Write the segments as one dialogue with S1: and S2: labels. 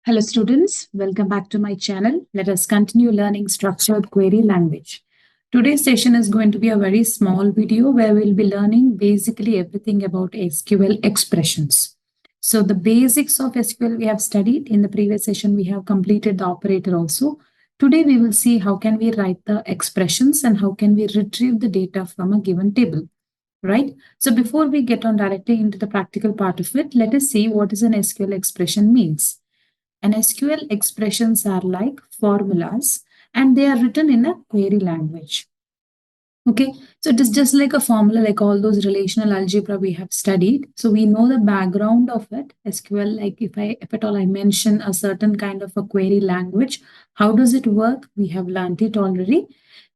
S1: Hello students, welcome back to my channel. Let us continue learning structured query language. Today's session is going to be a very small video where we'll be learning basically everything about SQL expressions. So the basics of SQL we have studied. In the previous session, we have completed the operator also. Today we will see how can we write the expressions and how can we retrieve the data from a given table. Right? So before we get on directly into the practical part of it, let us see what is an SQL expression means. And SQL expressions are like formulas and they are written in a query language. Okay, so it is just like a formula, like all those relational algebra we have studied. So we know the background of it. SQL, like if at all I mention a certain kind of a query language, how does it work? We have learned it already.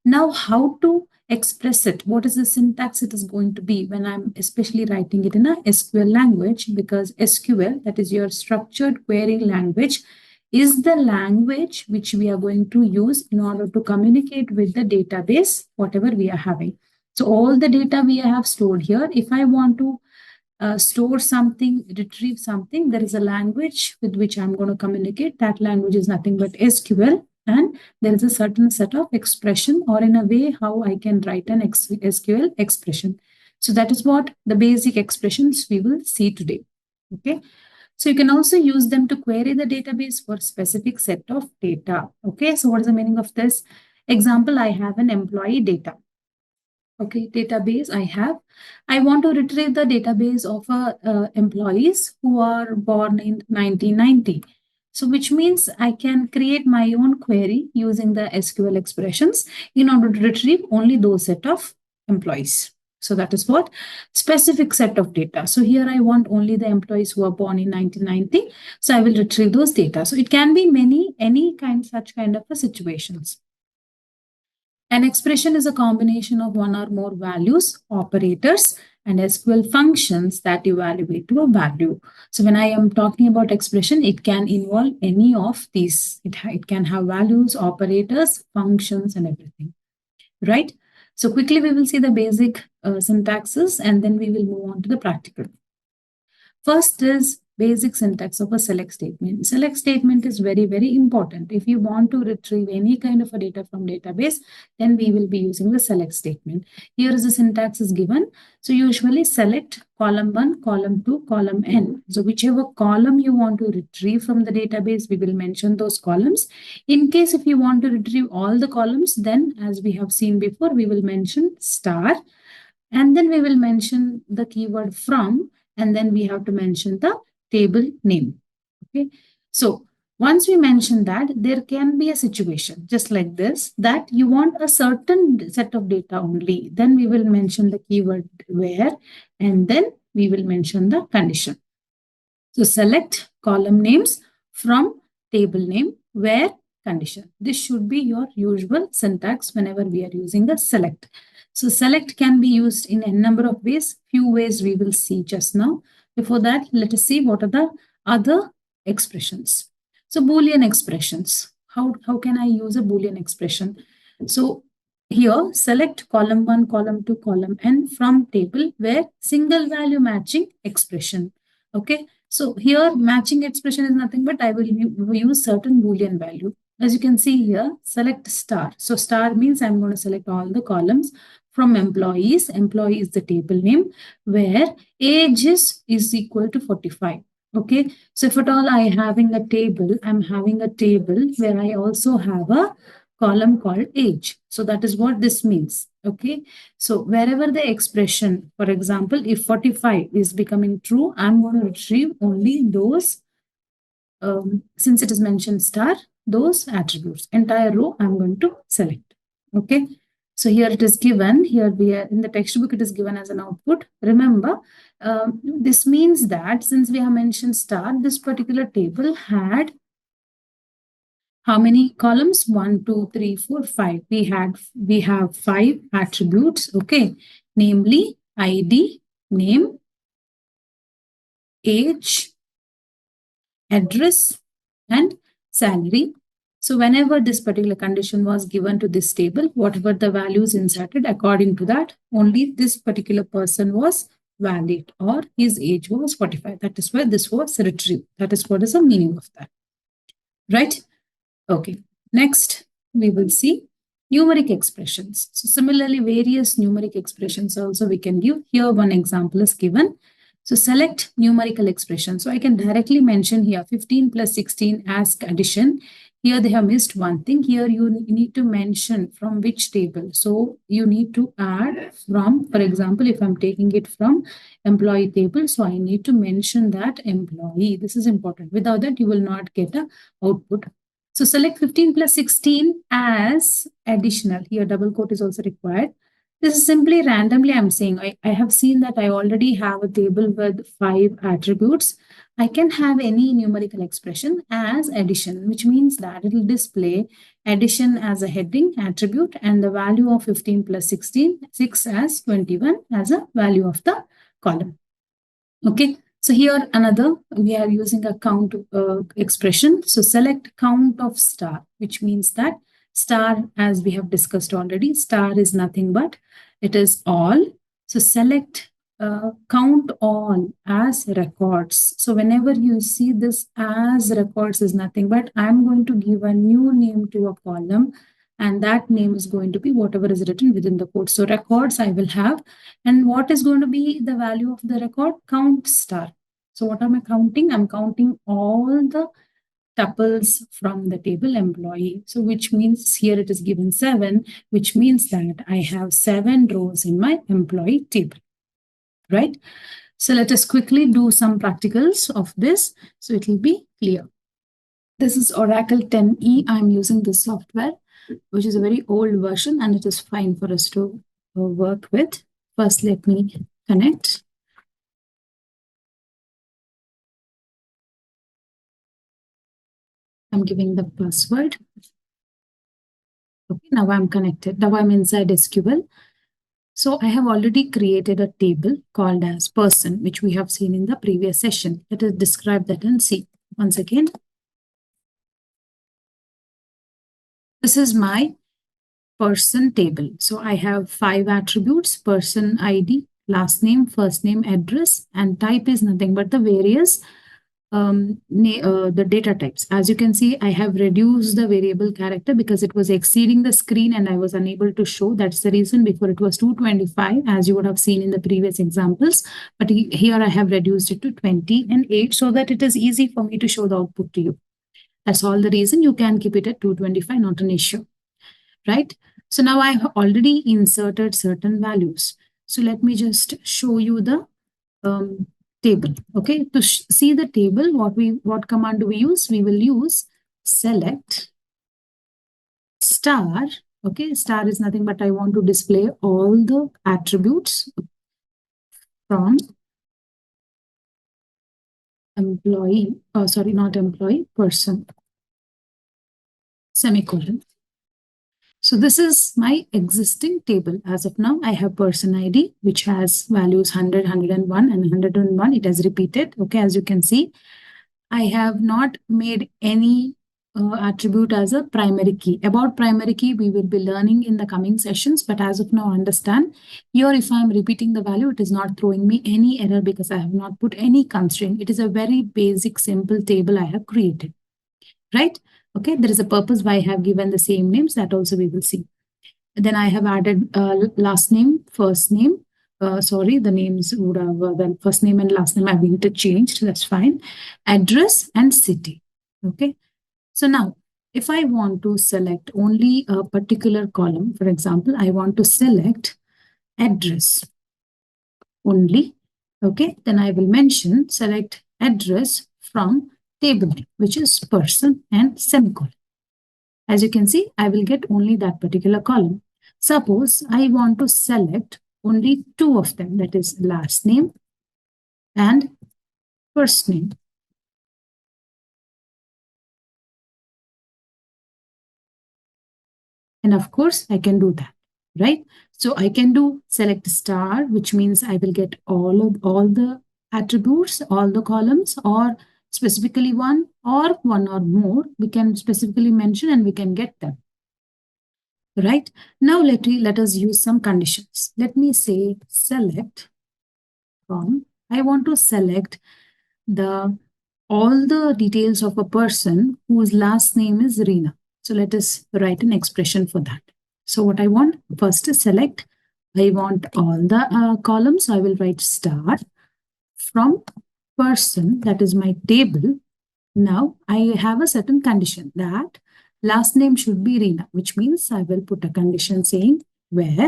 S1: Now, how to express it? What is the syntax it is going to be when I'm especially writing it in a SQL language? Because SQL, that is your structured query language, is the language which we are going to use in order to communicate with the database, whatever we are having. So all the data we have stored here, if I want to store something, retrieve something, there is a language with which I'm going to communicate. That language is nothing but SQL. And there is a certain set of expression, or in a way how I can write an SQL expression. So that is what the basic expressions we will see today. Okay. So you can also use them to query the database for specific set of data. Okay. So what is the meaning of this? Example, I have an employee data. Okay, database I want to retrieve the database of employees who are born in 1990. So which means I can create my own query using the SQL expressions in order to retrieve only those set of employees. So that is what specific set of data. So here I want only the employees who are born in 1990. So I will retrieve those data. So it can be such kind of a situations. An expression is a combination of one or more values, operators, and SQL functions that evaluate to a value. So when I am talking about expression, it can involve any of these. It can have values, operators, functions, and everything, right? So quickly we will see the basic syntaxes and then we will move on to the practical. First is basic syntax of a select statement. Select statement is very, very important. If you want to retrieve any kind of a data from database, then we will be using the select statement. Here is the syntax is given. So usually select column 1, column 2, column n. So whichever column you want to retrieve from the database, we will mention those columns. In case if you want to retrieve all the columns, then as we have seen before, we will mention star. And then we will mention the keyword from, and then we have to mention the table name. Okay. So once we mention that, there can be a situation just like this, that you want a certain set of data only. Then we will mention the keyword where, and then we will mention the condition. So select column names from table name where condition. This should be your usual syntax whenever we are using the select. So select can be used in a number of ways. Few ways we will see just now. Before that, let us see what are the other expressions. So Boolean expressions. How can I use a Boolean expression? So here select column 1, column 2, column n from table where single value matching expression. Okay. So here matching expression is nothing but I will use certain Boolean value. As you can see here, select star. So star means I'm going to select all the columns from employees. Employee is the table name where age is equal to 45. Okay. So if at all I having a table, I'm having a table where I also have a column called age. So that is what this means. Okay. So wherever the expression, for example, if 45 is becoming true, I'm going to retrieve only those, since it is mentioned star, those attributes. Entire row I'm going to select. Okay. So here it is given, here we are in the textbook, it is given as an output. Remember, this means that since we have mentioned star, this particular table had how many columns? 1, 2, 3, 4, 5. We have 5 attributes. Okay. Namely ID, name, age, address, and salary. So whenever this particular condition was given to this table, whatever the values inserted, according to that, only this particular person was valid or his age was 45. That is why this was retrieved. That is what is the meaning of that. right? Okay. Next, we will see numeric expressions. So similarly, various numeric expressions also we can give. Here, one example is given. So select numerical expression. So I can directly mention here 15 plus 16 as addition. Here they have missed one thing. Here you need to mention from which table. So you need to add from, for example, if I'm taking it from employee table, so I need to mention that employee. This is important. Without that, you will not get a output. So select 15 plus 16 as additional. Here double quote is also required. This is simply randomly I'm saying. I have seen that I already have a table with 5 attributes. I can have any numerical expression as addition, which means that it will display addition as a heading attribute and the value of 15 plus 16, 6 as 21 as a value of the column. Okay. So here another, we are using a count expression. So select count of star, which means that star, as we have discussed already, star is nothing but it is all. So select count all as records. So whenever you see this as records is nothing but I'm going to give a new name to a column and that name is going to be whatever is written within the code. So records I will have, and what is going to be the value of the record? Count star. So what am I counting? I'm counting all the tuples from the table employee. So which means here it is given 7, which means that I have 7 rows in my employee table, right? So let us quickly do some practicals of this so it will be clear. This is Oracle 10E. I'm using this software, which is a very old version and it is fine for us to work with. First, let me connect. I'm giving the password. Okay, now I'm connected. Now I'm inside SQL. So I have already created a table called as person, which we have seen in the previous session. Let us describe that and see. Once again, this is my person table. So I have 5 attributes: person ID, last name, first name, address, and type is nothing but the various the data types. As you can see, I have reduced the variable character because it was exceeding the screen and I was unable to show. That's the reason. Before it was 225, as you would have seen in the previous examples. But here I have reduced it to 20 and 8 so that it is easy for me to show the output to you. That's all the reason. You can keep it at 225, not an issue, right? So now I have already inserted certain values. So let me just show you the table. Okay, to see the table, what command do we use? We will use select star. Okay, star is nothing but I want to display all the attributes from employee, sorry, not employee, person, semicolon. So this is my existing table. As of now, I have person ID, which has values 100, 101, and 101. It has repeated. Okay, as you can see, I have not made any attribute as a primary key. About primary key, we will be learning in the coming sessions. But as of now, understand here, if I'm repeating the value, it is not throwing me any error because I have not put any constraint. It is a very basic, simple table I have created, right? Okay, there is a purpose why I have given the same names. That also we will see. Then I have added last name, first name. Sorry, the names would have, the first name and last name have been interchanged. That's fine. Address and city. Okay. So now, if I want to select only a particular column, for example, I want to select address only. Okay. Then I will mention select address from table, which is person and semicolon. As you can see, I will get only that particular column. Suppose I want to select only 2 of them, that is last name and first name. And of course, I can do that, right? So I can do select star, which means I will get all the attributes, all the columns, or specifically one or more. We can specifically mention and we can get them. Right? Now let us use some conditions. Let me say select from, I want to select the all the details of a person whose last name is Reena. So let us write an expression for that. So what I want first is select. I want all the columns. So I will write star from person, that is my table. Now I have a certain condition that last name should be Reena, which means I will put a condition saying where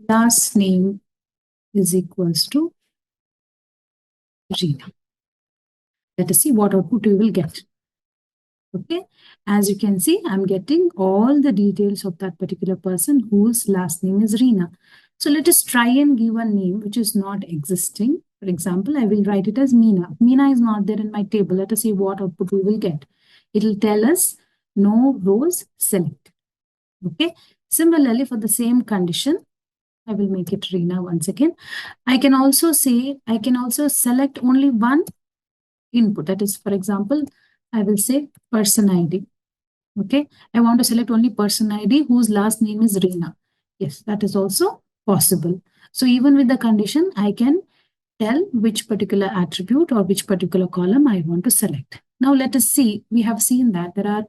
S1: last name is equals to Reena. Let us see what output we will get. Okay, as you can see, I'm getting all the details of that particular person whose last name is Reena. So let us try and give a name which is not existing. For example, I will write it as Meena. Meena is not there in my table. Let us see what output we will get. It will tell us no rows select. Okay. Similarly, for the same condition, I will make it Reena once again. I can also select only one input. That is, for example, I will say person ID. Okay, I want to select only person ID whose last name is Reena. Yes, that is also possible. So even with the condition, I can tell which particular attribute or which particular column I want to select. Now let us see, we have seen that there are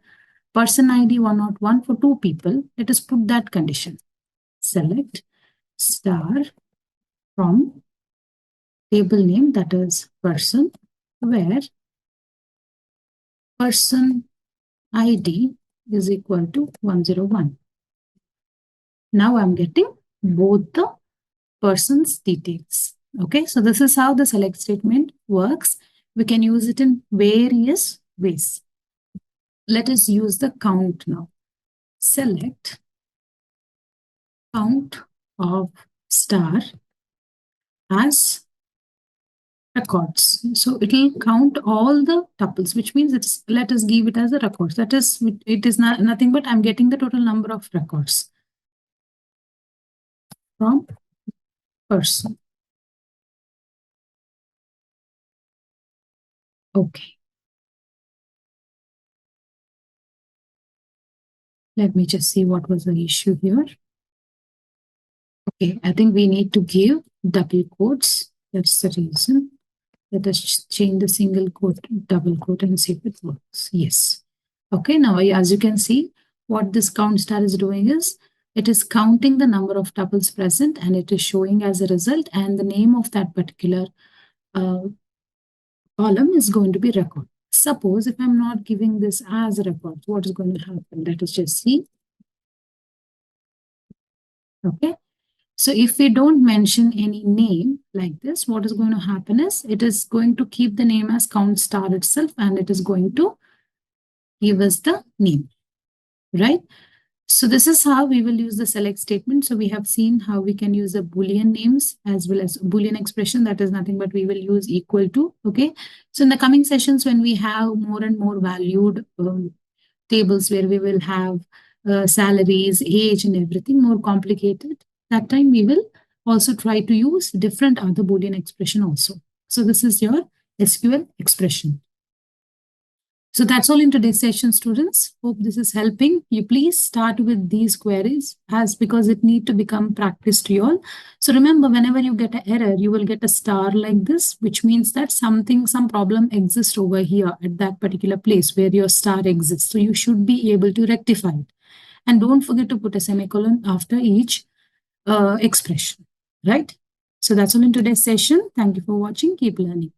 S1: person ID 101 for 2 people. Let us put that condition. Select star from table name, that is person, where person ID is equal to 101. Now I'm getting both the person's details. Okay, so this is how the select statement works. We can use it in various ways. Let us use the count now. Select count of star as records. So it will count all the tuples, which means let us give it as a records. That is, it is not nothing but I'm getting the total number of records from person. Okay. Let me just see what was the issue here. Okay, I think we need to give double quotes. That's the reason. Let us change the single quote to double quote and see if it works. Yes. Okay, now as you can see, what this count star is doing is it is counting the number of tuples present and it is showing as a result, and the name of that particular column is going to be record. Suppose if I'm not giving this as a record, what is going to happen? Let us just see. Okay. So if we don't mention any name like this, what is going to happen is it is going to keep the name as count star itself and it is going to give us the name, right? So this is how we will use the select statement. So we have seen how we can use the Boolean names as well as Boolean expression. That is nothing but we will use equal to. Okay. So in the coming sessions, when we have more and more valued tables where we will have salaries, age and everything more complicated, that time we will also try to use different other Boolean expression also. So this is your SQL expression. So that's all in today's session, students. Hope this is helping. You please start with these queries because it need to become practice to you all. So remember, whenever you get an error, you will get a star like this, which means that some problem exists over here at that particular place where your star exists. So you should be able to rectify it. And don't forget to put a semicolon after each expression, right? So that's all in today's session. Thank you for watching. Keep learning.